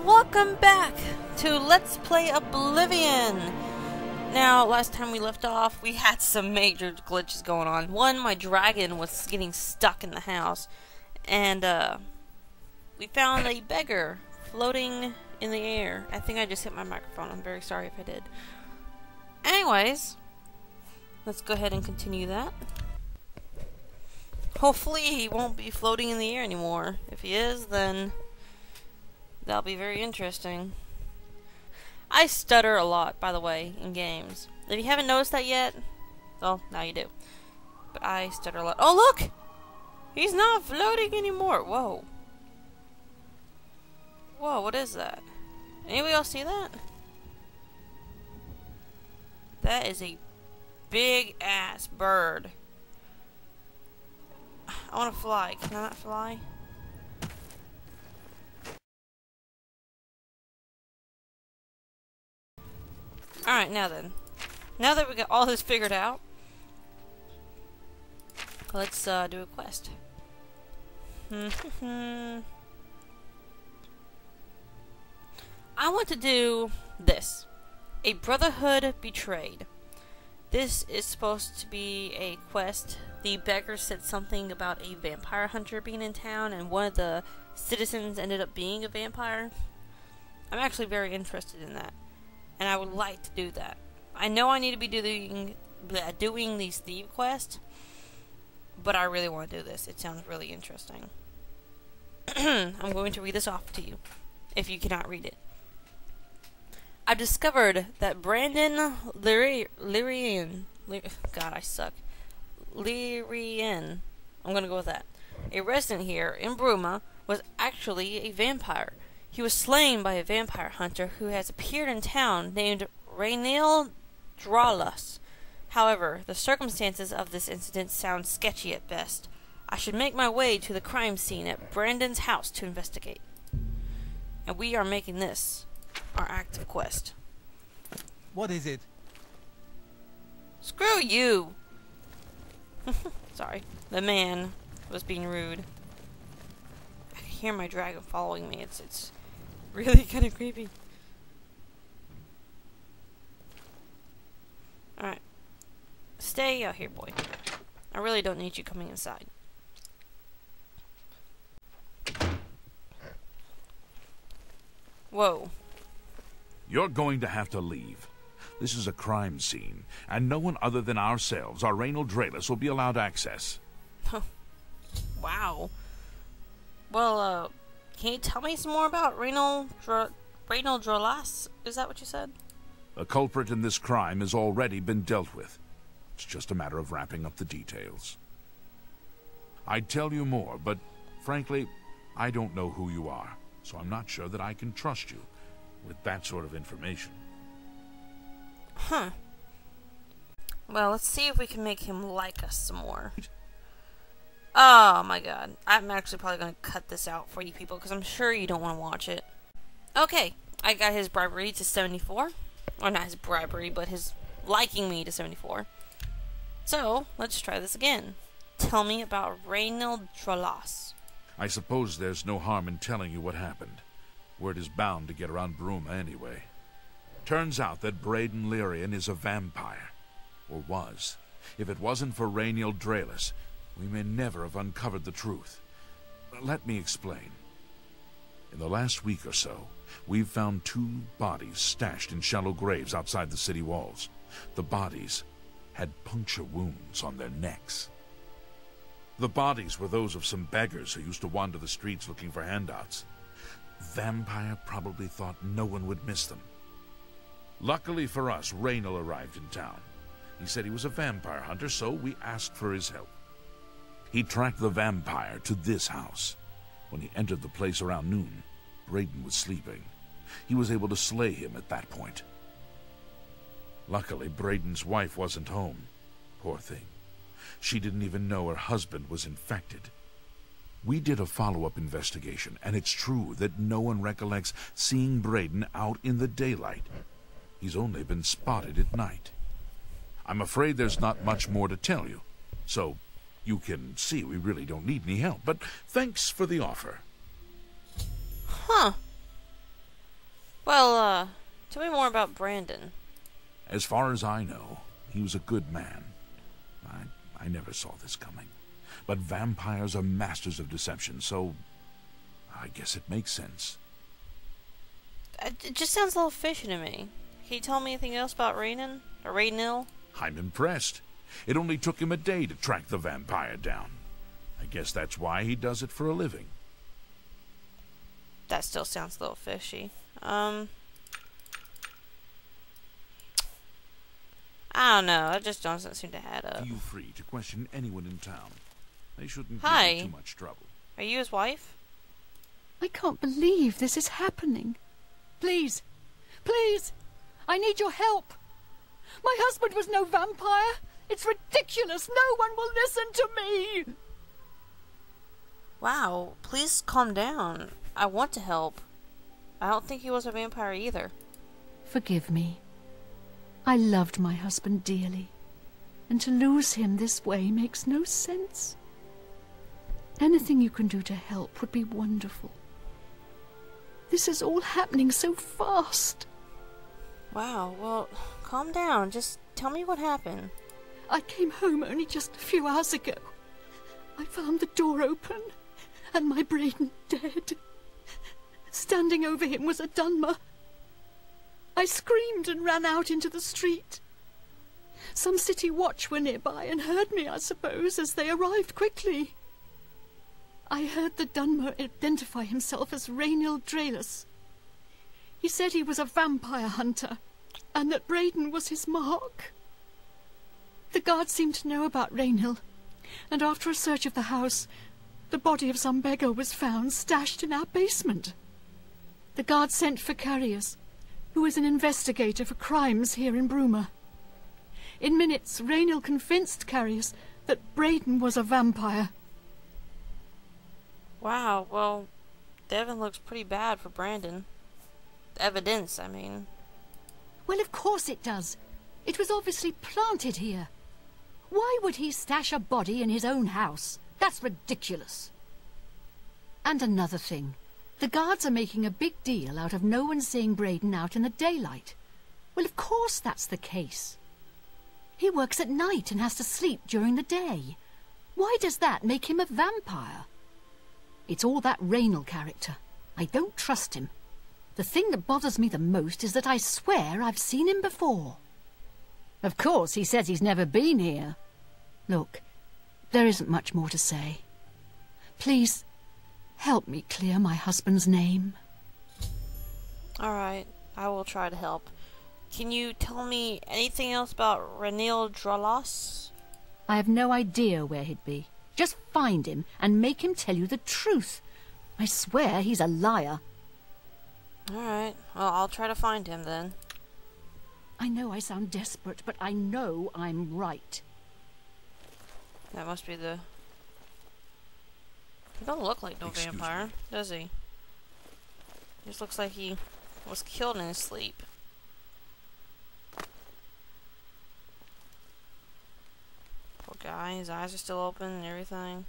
Welcome back to Let's Play Oblivion! Now, last time we left off, we had some major glitches going on. One, my dragon was getting stuck in the house, and we found a beggar floating in the air. I think I just hit my microphone. I'm very sorry if I did. Anyways, let's go ahead and continue that. Hopefully he won't be floating in the air anymore. If he is, then that'll be very interesting. I stutter a lot, by the way, in games. If you haven't noticed that yet, well, now you do. But I stutter a lot. Oh, look! He's not floating anymore. Whoa. Whoa, what is that? Anybody else see that? That is a big-ass bird. I want to fly. Can I not fly? Alright, now then. Now that we got all this figured out, let's do a quest. I want to do this. A Brotherhood Betrayed. This is supposed to be a quest. The beggar said something about a vampire hunter being in town, and one of the citizens ended up being a vampire. I'm actually very interested in that, and I would like to do that. I know I need to be doing these thief quests, but I really want to do this. It sounds really interesting. I'm going to read this off to you, if you cannot read it. I've discovered that Brandon Lyrian, God, I suck. Lyrian, I'm gonna go with that. A resident here in Bruma was actually a vampire. He was slain by a vampire hunter who has appeared in town named Raynil Dralas. However, the circumstances of this incident sound sketchy at best. I should make my way to the crime scene at Brandon's house to investigate. And we are making this our active quest. What is it? Screw you! Sorry. The man was being rude. I can hear my dragon following me. It's really kind of creepy. Alright. Stay out here, boy. I really don't need you coming inside. Whoa. You're going to have to leave. This is a crime scene, and no one other than ourselves, our Raynil Dralas, will be allowed access. Wow. Well, can you tell me some more about Raynil Dralas? Is that what you said? The culprit in this crime has already been dealt with. It's just a matter of wrapping up the details. I'd tell you more, but frankly, I don't know who you are, so I'm not sure that I can trust you with that sort of information. Huh. Well, let's see if we can make him like us some more. Oh my god. I'm actually probably going to cut this out for you people, because I'm sure you don't want to watch it. Okay. I got his bribery to 74. Or not his bribery, but his liking me to 74. So, let's try this again. Tell me about Raynil Dralas. I suppose there's no harm in telling you what happened. Word is bound to get around Bruma anyway. Turns out that Brandon Lyrian is a vampire. Or was. If it wasn't for Raynil Dralas, we may never have uncovered the truth. Let me explain. In the last week or so, we've found 2 bodies stashed in shallow graves outside the city walls. The bodies had puncture wounds on their necks. The bodies were those of some beggars who used to wander the streets looking for handouts. Vampire probably thought no one would miss them. Luckily for us, Raynil arrived in town. He said he was a vampire hunter, so we asked for his help. He tracked the vampire to this house. When he entered the place around noon, Brayden was sleeping. He was able to slay him at that point. Luckily, Brayden's wife wasn't home. Poor thing. She didn't even know her husband was infected. We did a follow-up investigation, and it's true that no one recollects seeing Brayden out in the daylight. He's only been spotted at night. I'm afraid there's not much more to tell you, so you can see we really don't need any help, but thanks for the offer. Huh. Well, tell me more about Brandon. As far as I know, he was a good man. I never saw this coming. But vampires are masters of deception, so I guess it makes sense. It just sounds a little fishy to me. Can you tell me anything else about Rainin? Or Rainil? I'm impressed. It only took him a day to track the vampire down. I guess that's why he does it for a living. That still sounds a little fishy. I don't know. It just doesn't seem to add up. Feel free to question anyone in town. They shouldn't Hi. give you too much trouble. Are you his wife? I can't believe this is happening. Please, please, I need your help. My husband was no vampire. It's ridiculous. No one will listen to me. Wow, please calm down. I want to help. I don't think he was a vampire either. Forgive me. I loved my husband dearly, and to lose him this way makes no sense. Anything you can do to help would be wonderful. This is all happening so fast. Wow, well, calm down. Just tell me what happened. I came home only just a few hours ago. I found the door open, and my Braden dead. Standing over him was a Dunmer. I screamed and ran out into the street. Some city watch were nearby and heard me, I suppose, as they arrived quickly. I heard the Dunmer identify himself as Rainil Draelus. He said he was a vampire hunter, and that Braden was his mark. The guards seemed to know about Rainil, and after a search of the house, the body of some beggar was found stashed in our basement. The guards sent for Carius, who is an investigator for crimes here in Bruma. In minutes, Rainil convinced Carius that Braden was a vampire. Wow, well, Devin looks pretty bad for Brandon. Evidence, I mean. Well, of course it does. It was obviously planted here. Why would he stash a body in his own house? That's ridiculous. And another thing. The guards are making a big deal out of no one seeing Braden out in the daylight. Well, of course that's the case. He works at night and has to sleep during the day. Why does that make him a vampire? It's all that Rainil character. I don't trust him. The thing that bothers me the most is that I swear I've seen him before. Of course, he says he's never been here. Look, there isn't much more to say. Please, help me clear my husband's name. Alright, I will try to help. Can you tell me anything else about Rainil Draelus? I have no idea where he'd be. Just find him and make him tell you the truth. I swear he's a liar. Alright, well, I'll try to find him then. I know I sound desperate, but I know I'm right. That must be the... He don't look like no Excuse vampire, me. does he? He just looks like he was killed in his sleep. Poor guy, his eyes are still open and everything.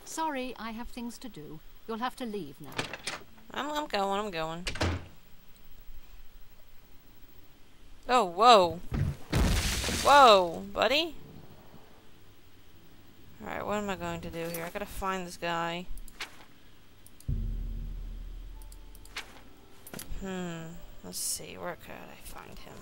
Sorry, I have things to do. You'll have to leave now. I'm going. Oh, whoa. Whoa, buddy. Alright, what am I going to do here? I gotta find this guy. Let's see, where could I find him?